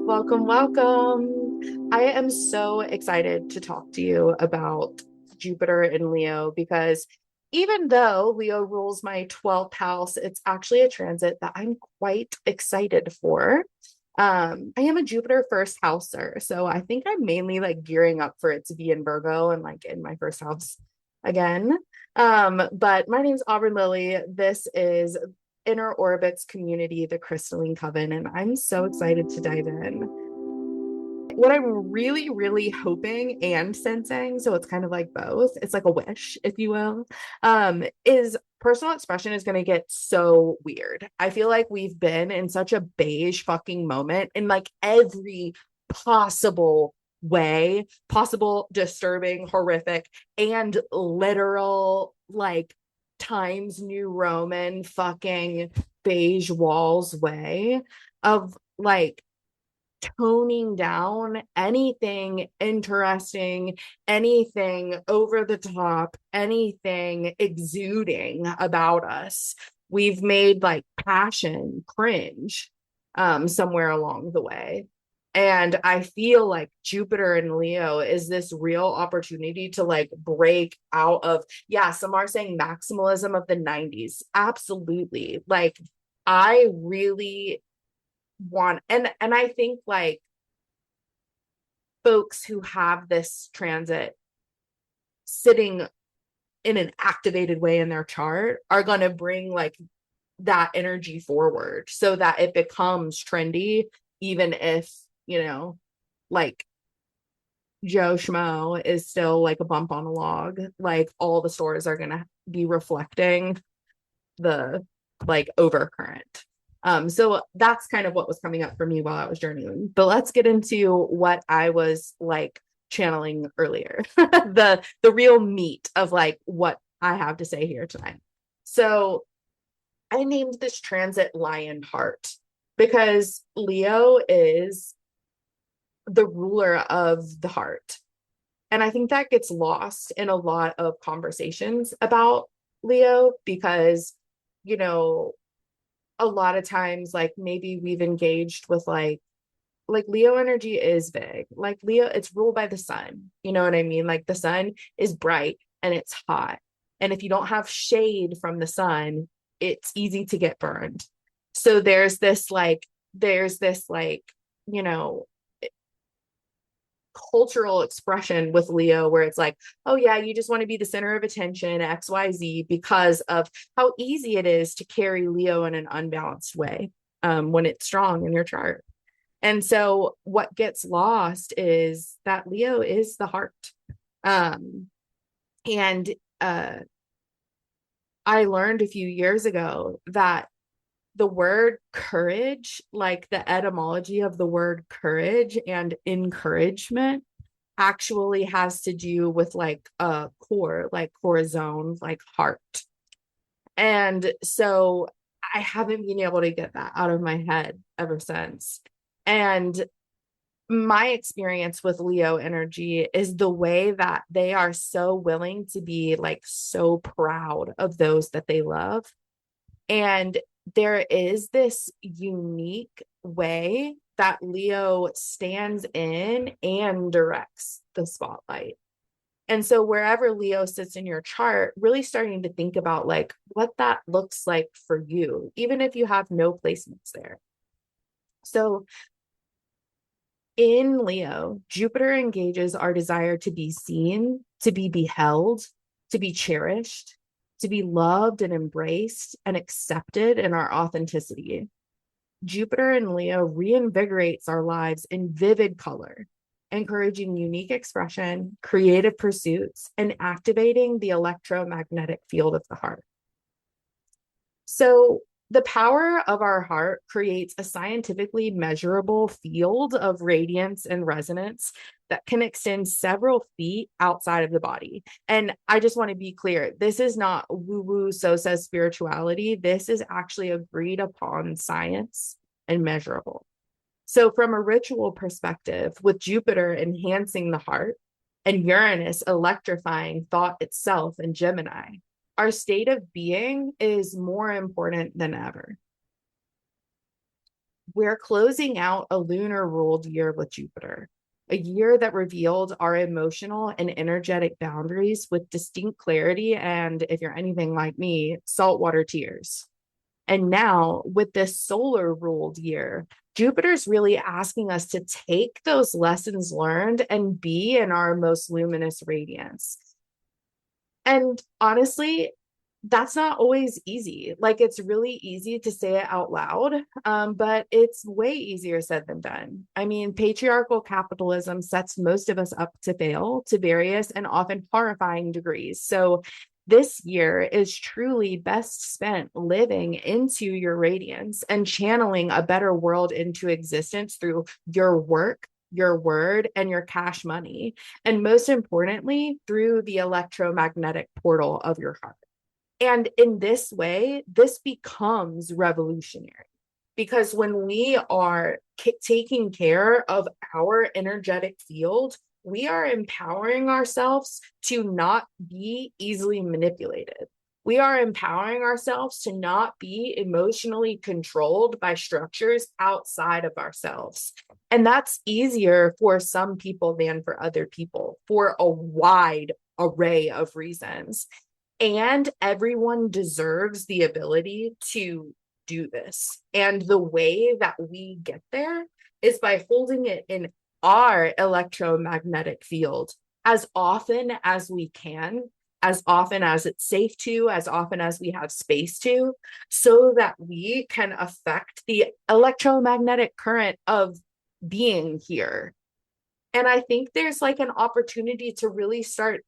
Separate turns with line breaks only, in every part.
Welcome, welcome. I am so excited to talk to you about Jupiter in Leo because even though Leo rules my 12th house, it's actually a transit that I'm quite excited for. I am a Jupiter first houser, so I think I'm mainly like gearing up for it to be in Virgo and like in my first house again. But my name's Auburn Lily. This is Inner Orbits Community, the Crystalline Coven, and I'm so excited to dive in. What I'm really, really hoping and sensing, so it's kind of like both, it's like a wish, if you will, is personal expression is going to get so weird. I feel like we've been in such a beige fucking moment in like every possible way, possible, disturbing, horrific, and literal, like Times New Roman fucking beige walls way of like toning down anything interesting, anything over the top, anything exuding about us. We've made like passion cringe somewhere along the way. And I feel like Jupiter and Leo is this real opportunity to like break out of, yeah, some are saying maximalism of the 90s. Absolutely. Like, I really want, and I think like folks who have this transit sitting in an activated way in their chart are going to bring like that energy forward so that it becomes trendy, even if, like Joe Schmo is still like a bump on a log. Like all the stores are going to be reflecting the like overcurrent. So that's kind of what was coming up for me while I was journeying. But let's get into what I was like channeling earlier. The real meat of like what I have to say here tonight. So I named this transit Lion Heart because Leo is the ruler of the heart. And I think that gets lost in a lot of conversations about Leo because, you know, a lot of times like maybe we've engaged with like Leo energy is big. Like Leo, it's ruled by the sun. You know what I mean? Like the sun is bright and it's hot. And if you don't have shade from the sun, it's easy to get burned. So there's this like, you know, cultural expression with Leo where it's like, oh yeah, you just want to be the center of attention, XYZ, because of how easy it is to carry Leo in an unbalanced way when it's strong in your chart. And so what gets lost is that Leo is the heart. Um, and I learned a few years ago that the word courage, like the etymology of the word courage and encouragement, actually has to do with like a core, like corazon, like heart. And so I haven't been able to get that out of my head ever since. And my experience with Leo energy is the way that they are so willing to be like so proud of those that they love. And there is this unique way that Leo stands in and directs the spotlight. And so wherever Leo sits in your chart, really starting to think about like what that looks like for you, even if you have no placements there. So in Leo, Jupiter engages our desire to be seen, to be beheld, to be cherished, to be loved and embraced and accepted in our authenticity. Jupiter in Leo reinvigorates our lives in vivid color, encouraging unique expression, creative pursuits, and activating the electromagnetic field of the heart. So, the power of our heart creates a scientifically measurable field of radiance and resonance that can extend several feet outside of the body. And I just want to be clear, this is not woo woo, so says spirituality. This is actually agreed upon science and measurable. So, from a ritual perspective, with Jupiter enhancing the heart and Uranus electrifying thought itself in Gemini, our state of being is more important than ever. we're closing out a lunar ruled year with Jupiter, a year that revealed our emotional and energetic boundaries with distinct clarity. And if you're anything like me, saltwater tears. And now, with this solar ruled year, Jupiter's really asking us to take those lessons learned and be in our most luminous radiance. And honestly, that's not always easy. Like, it's really easy to say it out loud, but it's way easier said than done. I mean, patriarchal capitalism sets most of us up to fail to various and often horrifying degrees. So, this year is truly best spent living into your radiance and channeling a better world into existence through your work, your word, and your cash money. And most importantly, through the electromagnetic portal of your heart. And in this way, this becomes revolutionary because when we are taking care of our energetic field, we are empowering ourselves to not be easily manipulated. We are empowering ourselves to not be emotionally controlled by structures outside of ourselves. And that's easier for some people than for other people for a wide array of reasons. And everyone deserves the ability to do this. And the way that we get there is by holding it in our electromagnetic field as often as we can, as often as it's safe to, as often as we have space to, so that we can affect the electromagnetic current of being here. And I think there's like an opportunity to really start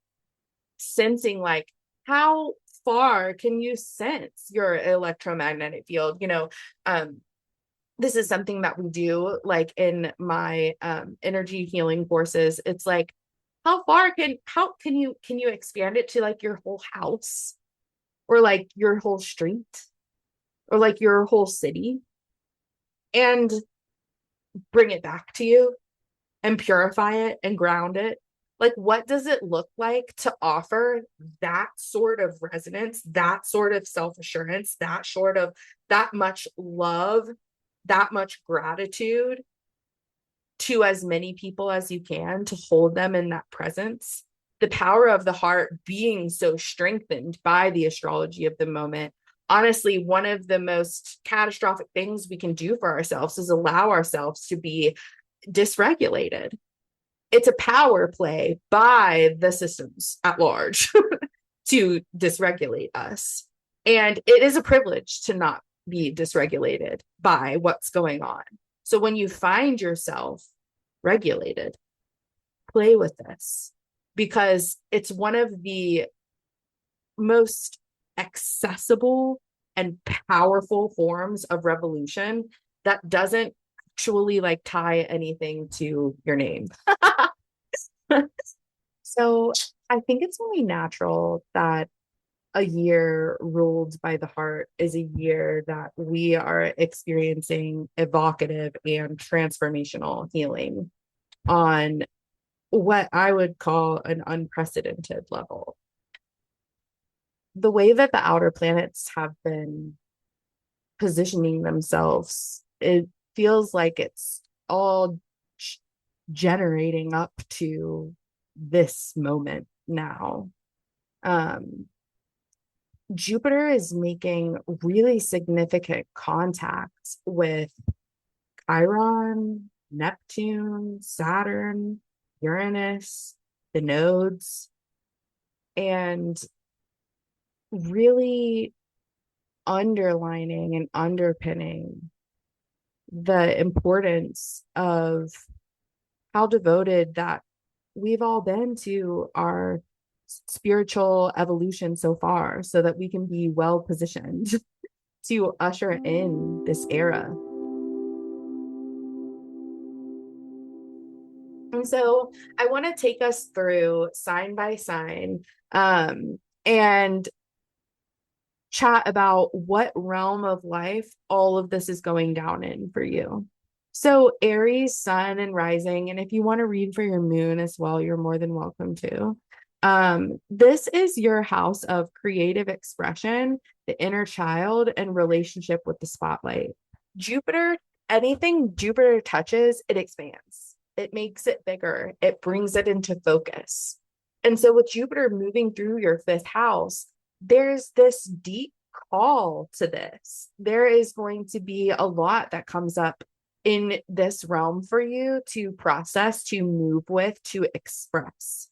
sensing, like, how far can you sense your electromagnetic field? This is something that we do like in my energy healing courses. It's like, how can you expand it to like your whole house or like your whole street or like your whole city and bring it back to you and purify it and ground it? Like, what does it look like to offer that sort of resonance, that sort of self-assurance, that much love, that much gratitude to as many people as you can, to hold them in that presence? The power of the heart being so strengthened by the astrology of the moment. Honestly, one of the most catastrophic things we can do for ourselves is allow ourselves to be dysregulated. It's a power play by the systems at large to dysregulate us. And it is a privilege to not be dysregulated by what's going on. So when you find yourself regulated, play with this, because it's one of the most accessible and powerful forms of revolution that doesn't actually like tie anything to your name. So I think it's only natural that a year ruled by the heart is a year that we are experiencing evocative and transformational healing on what I would call an unprecedented level. The way that the outer planets have been positioning themselves, it feels like it's all generating up to this moment now. Jupiter is making really significant contacts with Chiron, Neptune, Saturn, Uranus, the nodes, and really underlining and underpinning the importance of how devoted that we've all been to our spiritual evolution so far, so that we can be well positioned to usher in this era. And so I want to take us through sign by sign, and chat about what realm of life all of this is going down in for you. So Aries, sun and rising, and if you want to read for your moon as well, you're more than welcome to. This is your house of creative expression, the inner child, and relationship with the spotlight. Jupiter Anything Jupiter touches, it expands. It makes it bigger. It brings it into focus. And so with Jupiter moving through your fifth house, there's this deep call to this. There is going to be a lot that comes up in this realm for you to process, to move with, to express.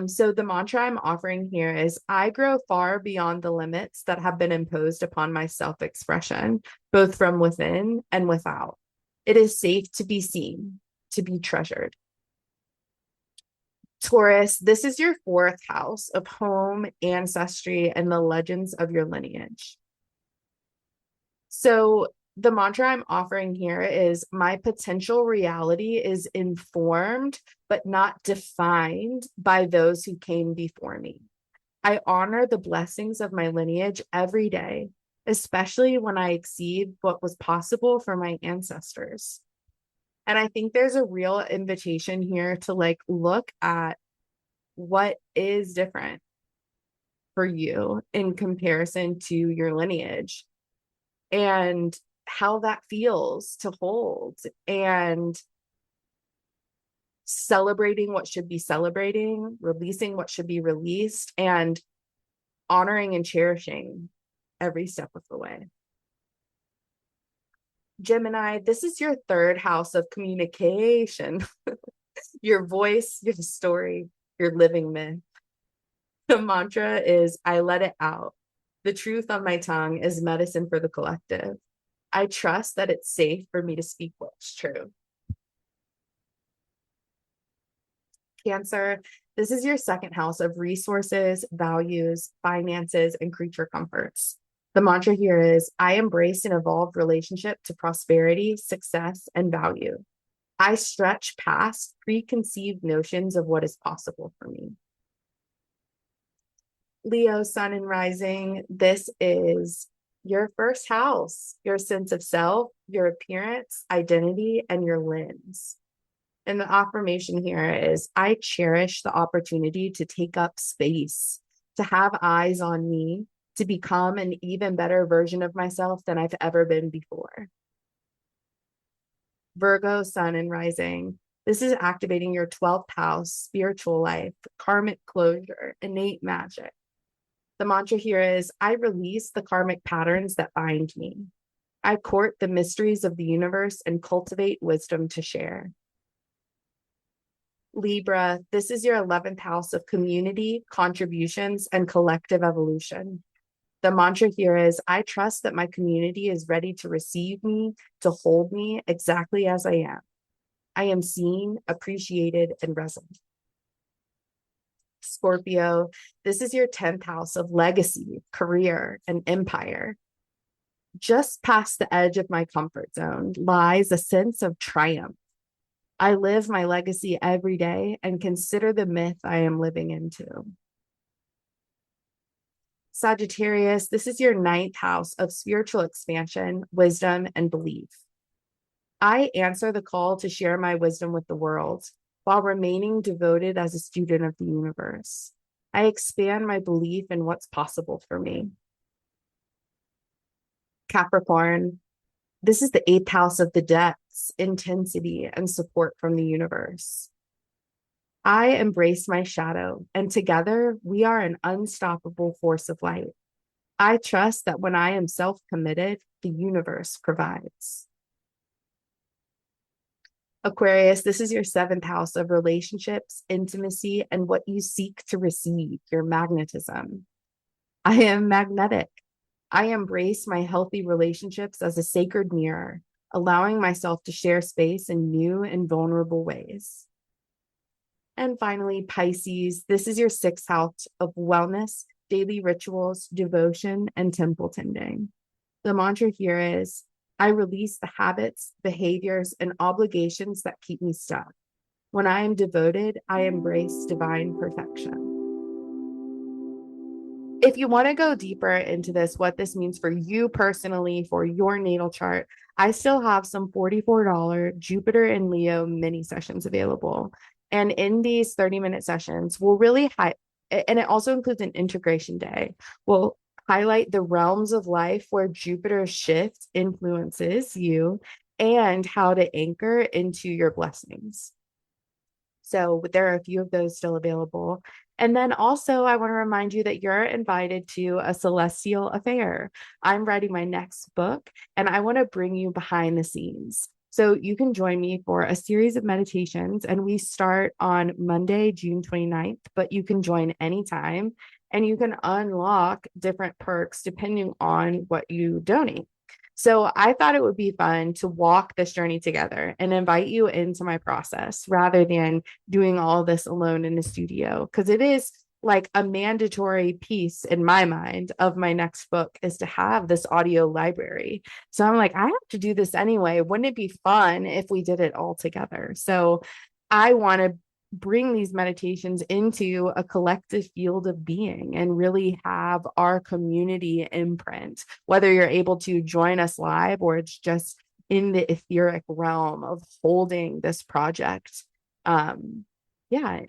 So the mantra I'm offering here is I grow far beyond the limits that have been imposed upon my self-expression, both from within and without. It is safe to be seen, to be treasured. Taurus, this is your fourth house of home, ancestry, and the legends of your lineage. So the mantra I'm offering here is my potential reality is informed, but not defined by those who came before me. I honor the blessings of my lineage every day, especially when I exceed what was possible for my ancestors. And I think there's a real invitation here to like look at what is different for you in comparison to your lineage and how that feels to hold, and celebrating what should be celebrating, releasing what should be released, and honoring and cherishing every step of the way. Gemini, this is your third house of communication, your voice, your story, your living myth. The mantra is I let it out. The truth on my tongue is medicine for the collective. I trust that it's safe for me to speak what's true. Cancer, this is your second house of resources, values, finances, and creature comforts. The mantra here is I embrace an evolved relationship to prosperity, success, and value. I stretch past preconceived notions of what is possible for me. Leo, sun and rising, this is your first house, your sense of self, your appearance, identity, and your lens. And the affirmation here is I cherish the opportunity to take up space, to have eyes on me, to become an even better version of myself than I've ever been before. Virgo, sun and rising. This is activating your 12th house, spiritual life, karmic closure, innate magic. The mantra here is I release the karmic patterns that bind me. I court the mysteries of the universe and cultivate wisdom to share. Libra, this is your 11th house of community, contributions, and collective evolution. The mantra here is I trust that my community is ready to receive me, to hold me exactly as I am. I am seen, appreciated, and resonant. Scorpio, this is your 10th house of legacy, career, and empire. Just past the edge of my comfort zone lies a sense of triumph. I live my legacy every day and consider the myth I am living into. Sagittarius, this is your 9th house of spiritual expansion, wisdom, and belief. I answer the call to share my wisdom with the world while remaining devoted as a student of the universe. I expand my belief in what's possible for me. Capricorn, this is the 8th house of the depths, intensity, and support from the universe. I embrace my shadow, and together we are an unstoppable force of light. I trust that when I am self-committed, the universe provides. Aquarius, this is your 7th house of relationships, intimacy, and what you seek to receive, your magnetism. I am magnetic. I embrace my healthy relationships as a sacred mirror, allowing myself to share space in new and vulnerable ways. And finally, Pisces, this is your 6th house of wellness, daily rituals, devotion, and temple tending. The mantra here is, I release the habits, behaviors, and obligations that keep me stuck. When I am devoted, I embrace divine perfection. If you want to go deeper into this, what this means for you personally, for your natal chart, I still have some $44 Jupiter and Leo mini sessions available. And in these 30-minute sessions, we'll really and it also includes an integration day. We'll highlight the realms of life where Jupiter's shift influences you and how to anchor into your blessings. So there are a few of those still available. And then also, I want to remind you that you're invited to a celestial affair. I'm writing my next book, and I want to bring you behind the scenes. So you can join me for a series of meditations, and we start on Monday, June 29th, but you can join anytime and you can unlock different perks depending on what you donate. So I thought it would be fun to walk this journey together and invite you into my process rather than doing all this alone in the studio, because it is like a mandatory piece in my mind of my next book is to have this audio library. So I'm like, I have to do this anyway. Wouldn't it be fun if we did it all together? So I want to bring these meditations into a collective field of being and really have our community imprint, whether you're able to join us live or it's just in the etheric realm of holding this project. Um, yeah,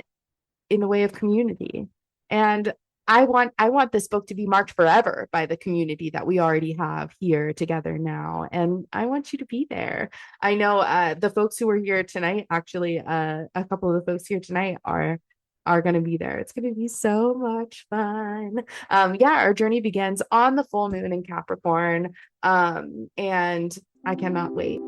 in the way of community. And I want this book to be marked forever by the community that we already have here together now. And I want you to be there. I know the folks who are here tonight, actually, a couple of the folks here tonight are going to be there. It's going to be so much fun. Yeah, our journey begins on the full moon in Capricorn. And I cannot wait.